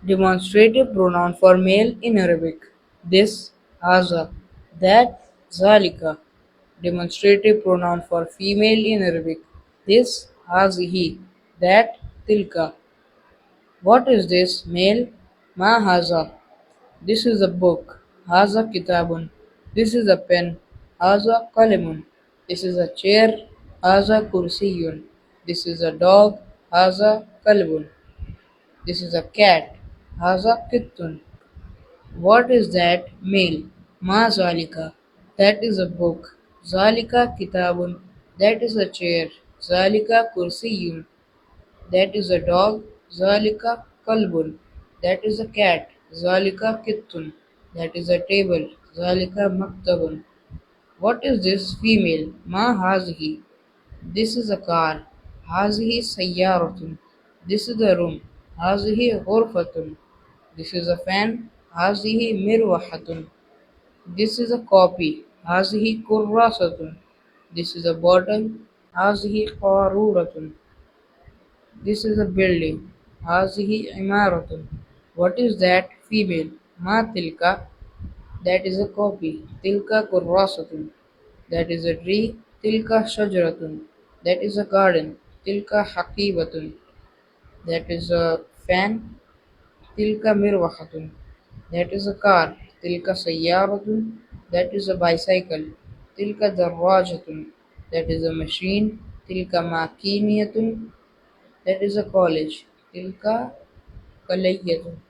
Demonstrative pronoun for male in Arabic. This, hādhā, that, dhālika. Demonstrative pronoun for female in Arabic. This, hādhihi, that, tilka. What is this, male? Ma hādhā. This is a book. Hādhā kitābun. This is a pen. Hādhā qalamun. This is a chair. Hādhā kursiyun. This is a dog. Hādhā kalbun. This is a cat. Hādhā kittun. What is that, male? Ma dhālika. That is a book. Dhālika kitābun. That is a chair. Dhālika kursiyun. That is a dog. Dhālika kalbun. That is a cat. Dhālika kittun. That is a table. Dhālika maktabun. What is this, female? Ma hādhihi. This is a car. Hādhihi sayyaratun. This is a room. Hādhihi ghurfatun. This is a fan. Hādhihi mirwahatun. This is a copy. هذه كراسة. This is a bottle. هذه قارورة. This is a building. هذه عمارة. What is that, female? ما tilka. That is a copy. tilka كراسة. That is a tree. tilka شجرة. That is a garden. tilka حقيبة. That is a fan. tilka مروحة. That is a car. tilka سيارة. That is a bicycle. tilka دراجة. That is a machine. tilka ماكينية. That is a college. tilka كلية.